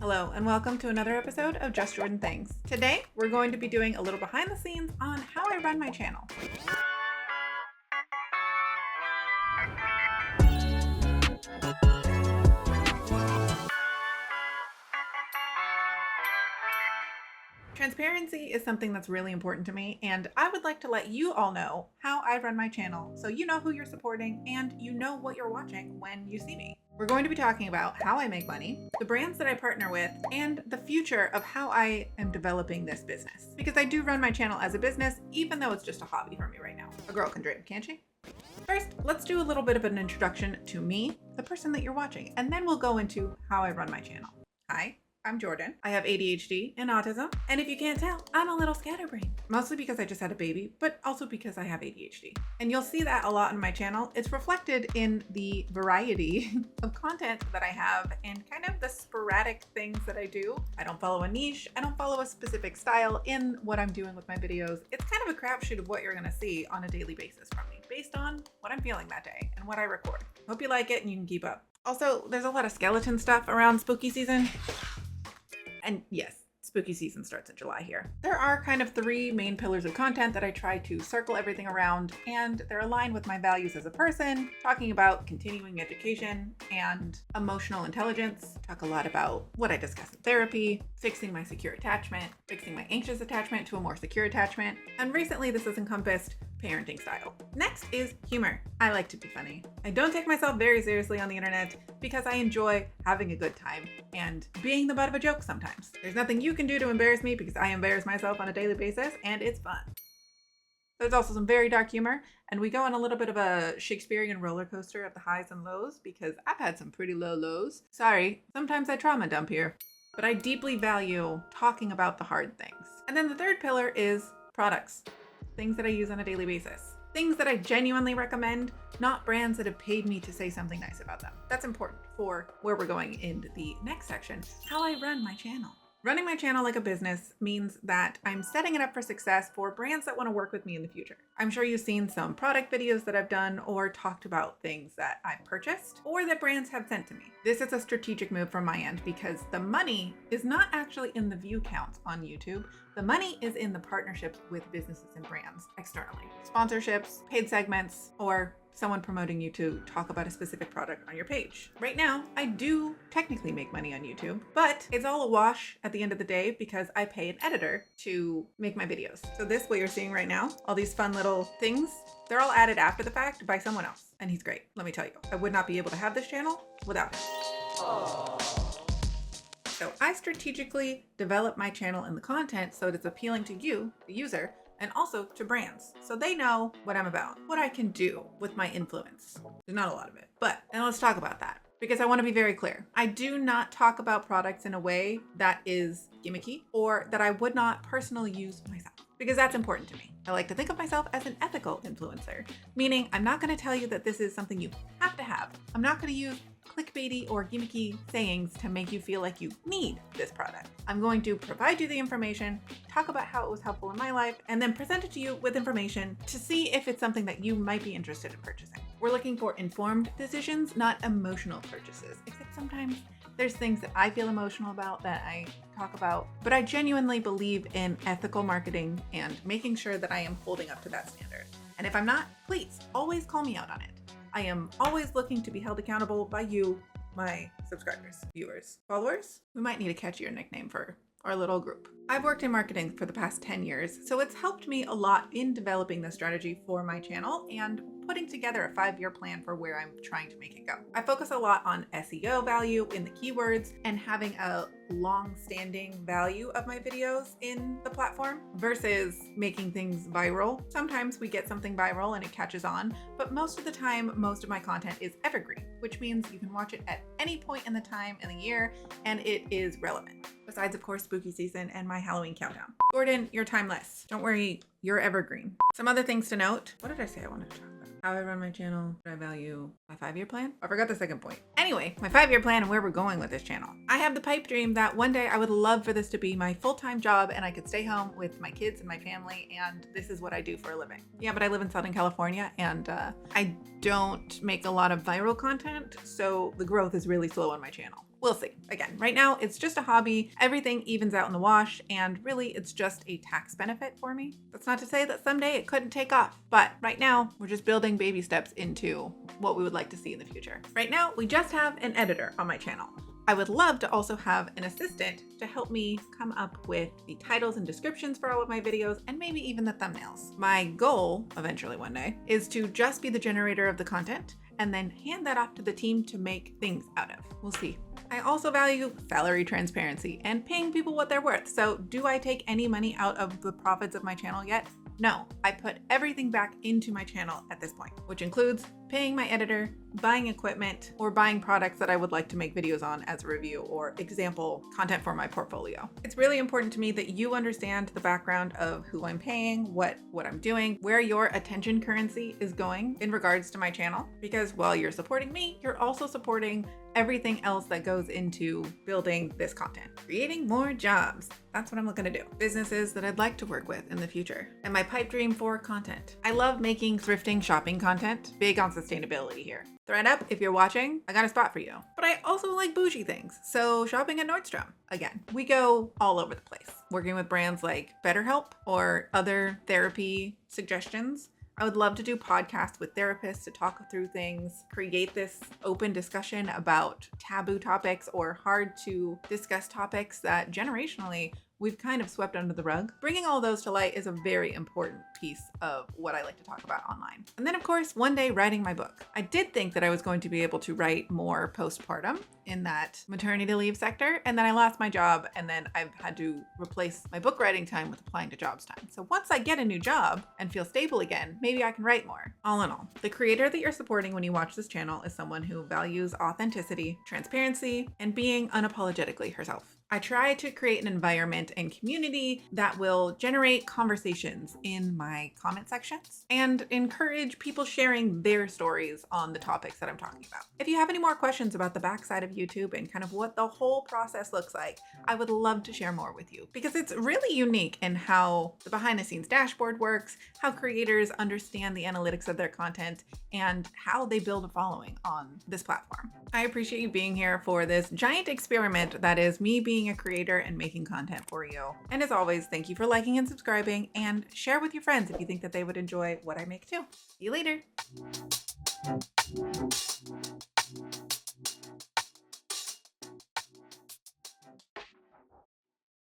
Hello and welcome to another episode of Just Jordan Things. Today we're going to be doing a little behind the scenes on how I run my channel. Transparency is something that's really important to me, and I would like to let you all know how I run my channel so you know who you're supporting and you know what you're watching when you see me. We're going to be talking about how I make money, the brands that I partner with, and the future of how I am developing this business. Because I do run my channel as a business, even though it's just a hobby for me right now. A girl can dream, can't she? First, let's do a little bit of an introduction to me, the person that you're watching, and then we'll go into how I run my channel. Hi. I'm Jordan. I have ADHD and autism, and if you can't tell, I'm a little scatterbrained. Mostly because I just had a baby, but also because I have ADHD. And you'll see that a lot on my channel. It's reflected in the variety of content that I have and kind of the sporadic things that I do. I don't follow a niche. I don't follow a specific style in what I'm doing with my videos. It's kind of a crapshoot of what you're gonna see on a daily basis from me, based on what I'm feeling that day and what I record. Hope you like it and you can keep up. Also, there's a lot of skeleton stuff around spooky season. And yes, spooky season starts in July here. There are kind of three main pillars of content that I try to circle everything around, and they're aligned with my values as a person, talking about continuing education and emotional intelligence, talk a lot about what I discuss in therapy, fixing my secure attachment, fixing my anxious attachment to a more secure attachment, and recently this has encompassed parenting style. Next is humor. I like to be funny. I don't take myself very seriously on the internet because I enjoy having a good time and being the butt of a joke sometimes. There's nothing you can do to embarrass me because I embarrass myself on a daily basis and it's fun. There's also some very dark humor, and we go on a little bit of a Shakespearean roller coaster of the highs and lows because I've had some pretty low lows. Sorry, sometimes I trauma dump here, but I deeply value talking about the hard things. And then the third pillar is products. Things that I use on a daily basis. Things that I genuinely recommend, not brands that have paid me to say something nice about them. That's important for where we're going in the next section, how I run my channel. Running my channel like a business means that I'm setting it up for success for brands that want to work with me in the future. I'm sure you've seen some product videos that I've done or talked about things that I've purchased or that brands have sent to me. This is a strategic move from my end because the money is not actually in the view counts on YouTube. The money is in the partnerships with businesses and brands externally. Sponsorships, paid segments, or someone promoting you to talk about a specific product on your page. Right now, I do technically make money on YouTube, but it's all a wash at the end of the day because I pay an editor to make my videos. So this, what you're seeing right now, all these fun little things, they're all added after the fact by someone else. And he's great, let me tell you. I would not be able to have this channel without him. So I strategically develop my channel and the content so that it's appealing to you, the user, and also to brands, so they know what I'm about, what I can do with my influence. There's not a lot of it, but, and let's talk about that, because I want to be very clear. I do not talk about products in a way that is gimmicky or that I would not personally use myself, because that's important to me. I like to think of myself as an ethical influencer, meaning I'm not going to tell you that this is something you have to have. I'm not going to use clickbaity or gimmicky sayings to make you feel like you need this product. I'm going to provide you the information, talk about how it was helpful in my life, and then present it to you with information to see if it's something that you might be interested in purchasing. We're looking for informed decisions, not emotional purchases, except sometimes there's things that I feel emotional about that I talk about, but I genuinely believe in ethical marketing and making sure that I am holding up to that standard. And if I'm not, please always call me out on it. I am always looking to be held accountable by you, my subscribers, viewers, followers. We might need a catchier nickname for our little group. I've worked in marketing for the past 10 years, so it's helped me a lot in developing the strategy for my channel and putting together a 5-year plan for where I'm trying to make it go. I focus a lot on SEO value in the keywords and having a long-standing value of my videos in the platform versus making things viral. Sometimes we get something viral and it catches on, but most of the time, most of my content is evergreen, which means you can watch it at any point in the time in the year and it is relevant. Besides, of course, spooky season and my Halloween countdown. Jordan, you're timeless. Don't worry, you're evergreen. Some other things to note. What did I say I wanted to talk about? How I run my channel, what I value, my 5-year plan. I forgot the second point. Anyway, my 5-year plan and where we're going with this channel. I have the pipe dream that one day I would love for this to be my full-time job and I could stay home with my kids and my family, and this is what I do for a living. Yeah, but I live in Southern California and I don't make a lot of viral content, so the growth is really slow on my channel. We'll see. Again, right now it's just a hobby. Everything evens out in the wash, and really it's just a tax benefit for me. That's not to say that someday it couldn't take off, but right now we're just building baby steps into what we would like to see in the future. Right now, we just have an editor on my channel. I would love to also have an assistant to help me come up with the titles and descriptions for all of my videos, and maybe even the thumbnails. My goal, eventually one day, is to just be the generator of the content and then hand that off to the team to make things out of. We'll see. I also value salary transparency and paying people what they're worth. So do I take any money out of the profits of my channel yet? No, I put everything back into my channel at this point, which includes paying my editor, buying equipment, or buying products that I would like to make videos on as a review or example content for my portfolio. It's really important to me that you understand the background of who I'm paying, what I'm doing, where your attention currency is going in regards to my channel, because while you're supporting me, you're also supporting everything else that goes into building this content. Creating more jobs. That's what I'm looking to do. Businesses that I'd like to work with in the future. And my pipe dream for content. I love making thrifting shopping content. Big on sustainability here. Thread up, if you're watching, I got a spot for you. But I also like bougie things. So shopping at Nordstrom. Again, we go all over the place. Working with brands like BetterHelp or other therapy suggestions. I would love to do podcasts with therapists to talk through things, create this open discussion about taboo topics or hard to discuss topics that generationally we've kind of swept under the rug. Bringing all those to light is a very important piece of what I like to talk about online. And then of course, one day writing my book. I did think that I was going to be able to write more postpartum in that maternity leave sector, and then I lost my job, and then I've had to replace my book writing time with applying to jobs time. So once I get a new job and feel stable again, maybe I can write more. All in all, the creator that you're supporting when you watch this channel is someone who values authenticity, transparency, and being unapologetically herself. I try to create an environment and community that will generate conversations in my comment sections and encourage people sharing their stories on the topics that I'm talking about. If you have any more questions about the backside of YouTube and kind of what the whole process looks like, I would love to share more with you because it's really unique in how the behind the scenes dashboard works, how creators understand the analytics of their content, and how they build a following on this platform. I appreciate you being here for this giant experiment that is me being a creator and making content for you. And as always, thank you for liking and subscribing, and share with your friends if you think that they would enjoy what I make too. See you later.